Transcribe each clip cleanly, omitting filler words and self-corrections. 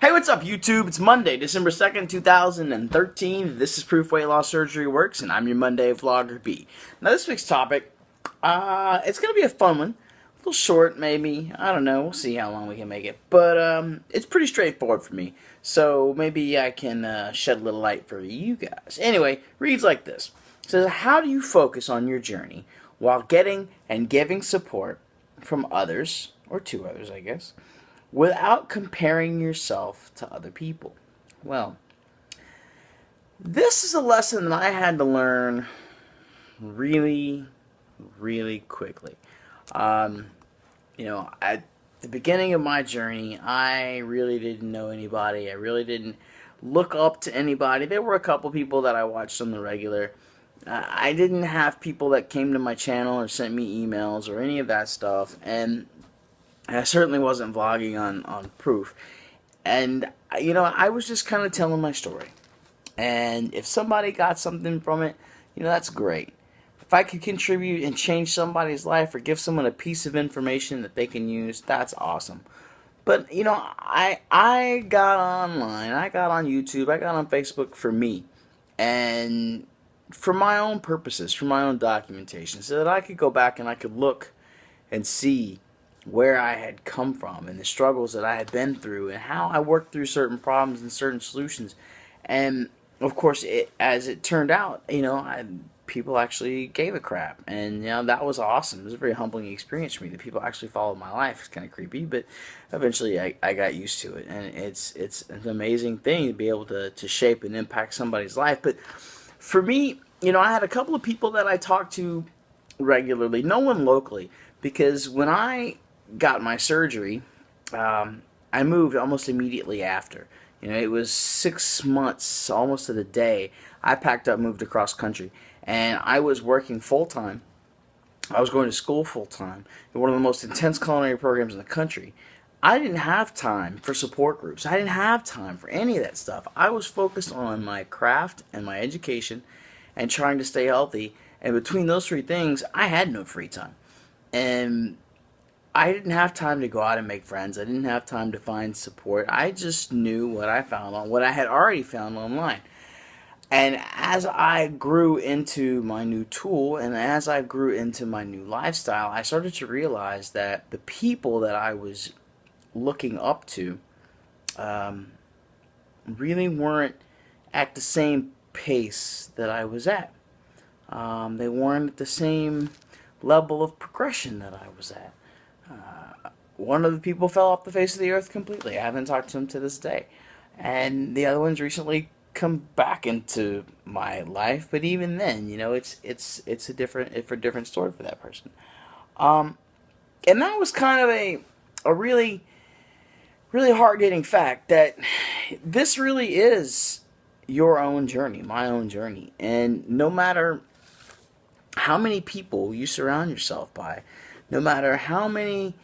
Hey, what's up, YouTube? It's Monday, December 2nd, 2013. This is ProofWLSWorks, and I'm your Monday Vlogger B. Now, this week's topic, it's going to be a fun one. A little short, maybe. I don't know. We'll see how long we can make it. But, it's pretty straightforward for me. So, maybe I can shed a little light for you guys. Anyway, reads like this. It says, how do you focus on your journey while getting and giving support from others, or to others, I guess, without comparing yourself to other people? Well, this is a lesson that I had to learn really, really quickly. Um, at the beginning of my journey, I really didn't know anybody. I really didn't look up to anybody. There were a couple people that I watched on the regular. I didn't have people that came to my channel or sent me emails or any of that stuff. And I certainly wasn't vlogging on Proof. And, I was just kind of telling my story. And if somebody got something from it, that's great. If I could contribute and change somebody's life or give someone a piece of information that they can use, that's awesome. But, I got online, I got on YouTube, I got on Facebook for me. And for my own purposes, for my own documentation, so that I could go back and I could look and see where I had come from and the struggles that I had been through and how I worked through certain problems and certain solutions. And of course, as it turned out, people actually gave a crap, and that was awesome. It was a very humbling experience for me that people actually followed my life. It's kind of creepy, but eventually I got used to it, and it's an amazing thing to be able to shape and impact somebody's life. But for me, I had a couple of people that I talked to regularly, no one locally, because when I got my surgery, I moved almost immediately after. It was 6 months, almost to the day. I packed up, moved across country, and I was working full-time. I was going to school full-time in one of the most intense culinary programs in the country. I didn't have time for support groups. I didn't have time for any of that stuff. I was focused on my craft and my education and trying to stay healthy. And between those three things, I had no free time. And I didn't have time to go out and make friends. I didn't have time to find support. I just knew what I found on what I had already found online. And as I grew into my new tool and as I grew into my new lifestyle, I started to realize that the people that I was looking up to really weren't at the same pace that I was at. They weren't at the same level of progression that I was at. One of the people fell off the face of the earth completely. I haven't talked to him to this day. And the other one's recently come back into my life, but even then, it's a different story for that person. And that was kind of a really, really hard-hitting fact that this really is your own journey, my own journey. And no matter how many people you surround yourself by, no matter how many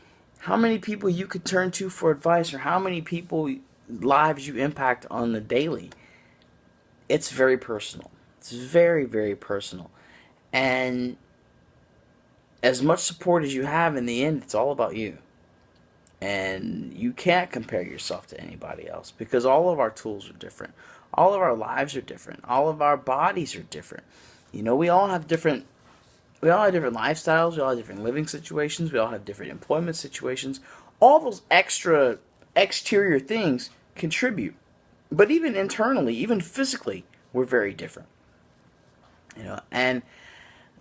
people you could turn to for advice or how many lives you impact on the daily, it's very personal. It's very, very personal. And as much support as you have, in the end, it's all about you. And you can't compare yourself to anybody else because all of our tools are different. All of our lives are different. All of our bodies are different. We all have different lifestyles, we all have different living situations, we all have different employment situations. All those exterior things contribute. But even internally, even physically, we're very different. And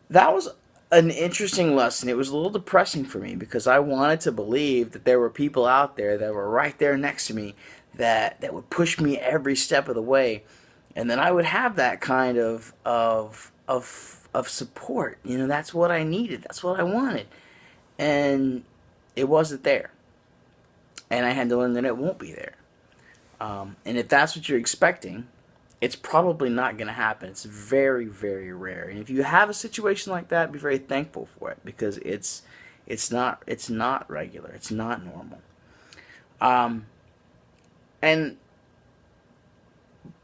that was an interesting lesson. It was a little depressing for me because I wanted to believe that there were people out there that were right there next to me that would push me every step of the way. And then I would have that kind of support. That's what I needed. That's what I wanted. And it wasn't there. And I had to learn that it won't be there. And if that's what you're expecting, it's probably not going to happen. It's very, very rare. And if you have a situation like that, be very thankful for it because it's not regular. It's not normal.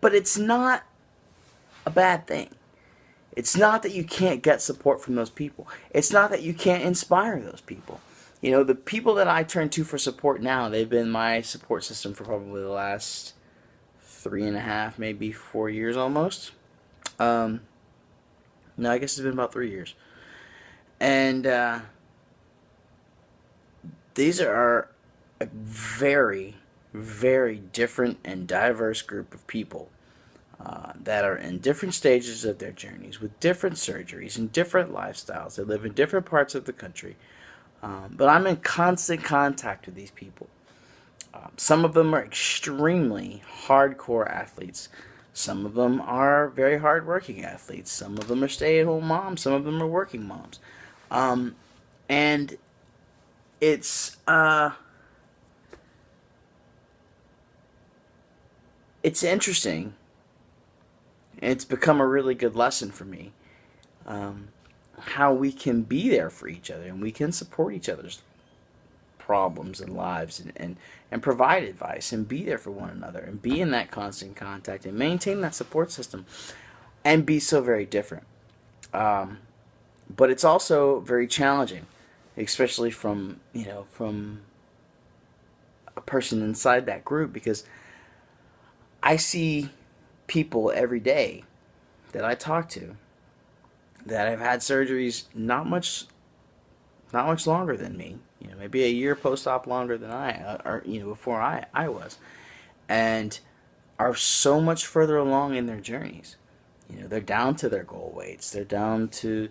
But it's not a bad thing. It's not that you can't get support from those people. It's not that you can't inspire those people. You know, the people that I turn to for support now, they've been my support system for probably the last 3.5, maybe 4 years almost. No, I guess it's been about 3 years. And these are a very, very different and diverse group of people that are in different stages of their journeys with different surgeries and different lifestyles. They live in different parts of the country. But I'm in constant contact with these people. Some of them are extremely hardcore athletes. Some of them are very hardworking athletes. Some of them are stay-at-home moms. Some of them are working moms. And it's interesting. It's become a really good lesson for me. How we can be there for each other and we can support each other's problems and lives and provide advice and be there for one another and be in that constant contact and maintain that support system and be so very different. But it's also very challenging, especially from a person inside that group, because I see people every day that I talk to that have had surgeries not much longer than me, maybe a year post-op longer than before I was, and are so much further along in their journeys. They're down to their goal weights. They're down to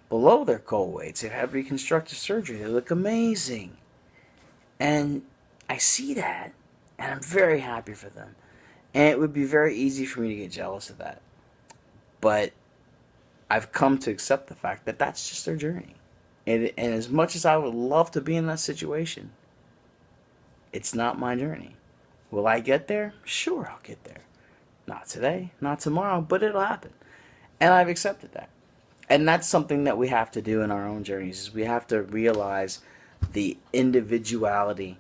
below their goal weights. They've had reconstructive surgery. They look amazing. And I see that, and I'm very happy for them. And it would be very easy for me to get jealous of that. But I've come to accept the fact that that's just their journey. And as much as I would love to be in that situation, it's not my journey. Will I get there? Sure, I'll get there. Not today, not tomorrow, but it'll happen. And I've accepted that. And that's something that we have to do in our own journeys, is we have to realize the individuality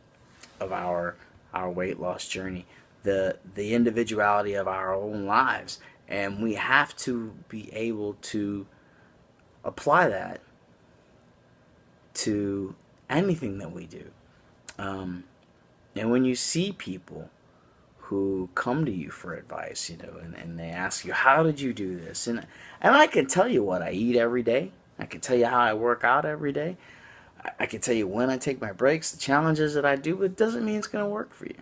of our weight loss journey, the individuality of our own lives. And we have to be able to apply that to anything that we do. And when you see people who come to you for advice, and they ask you, how did you do this? And I can tell you what I eat every day. I can tell you how I work out every day. I can tell you when I take my breaks, the challenges that I do, but it doesn't mean it's going to work for you.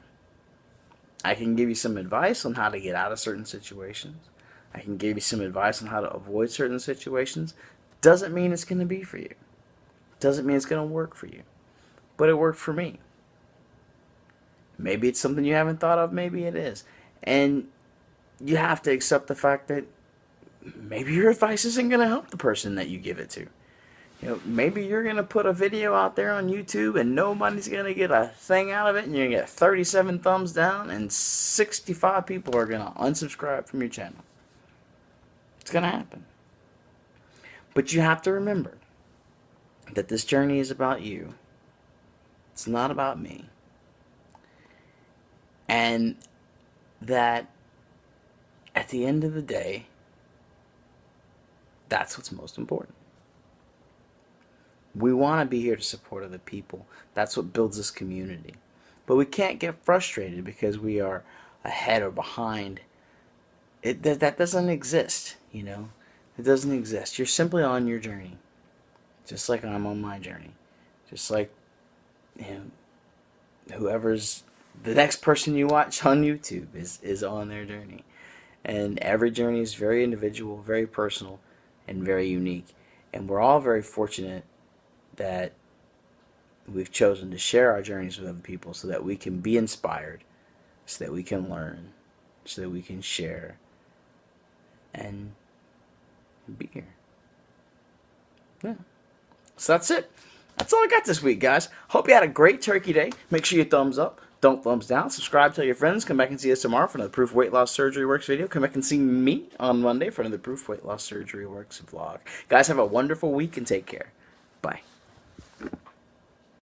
I can give you some advice on how to get out of certain situations. I can give you some advice on how to avoid certain situations. Doesn't mean it's going to be for you. Doesn't mean it's going to work for you. But it worked for me. Maybe it's something you haven't thought of. Maybe it is. And you have to accept the fact that maybe your advice isn't going to help the person that you give it to. Maybe you're going to put a video out there on YouTube and nobody's going to get a thing out of it, and you're going to get 37 thumbs down and 65 people are going to unsubscribe from your channel. It's going to happen. But you have to remember that this journey is about you. It's not about me. And that at the end of the day, that's what's most important. We want to be here to support other people. That's what builds this community. But we can't get frustrated because we are ahead or behind. That doesn't exist, It doesn't exist. You're simply on your journey. Just like I'm on my journey. Just like, whoever's the next person you watch on YouTube is on their journey. And every journey is very individual, very personal, and very unique. And we're all very fortunate that we've chosen to share our journeys with other people so that we can be inspired, so that we can learn, so that we can share, and be here. Yeah. So that's it. That's all I got this week, guys. Hope you had a great turkey day. Make sure you thumbs up. Don't thumbs down. Subscribe, tell your friends. Come back and see us tomorrow for another Proof Weight Loss Surgery Works video. Come back and see me on Monday for another Proof Weight Loss Surgery Works vlog. Guys, have a wonderful week and take care. Bye.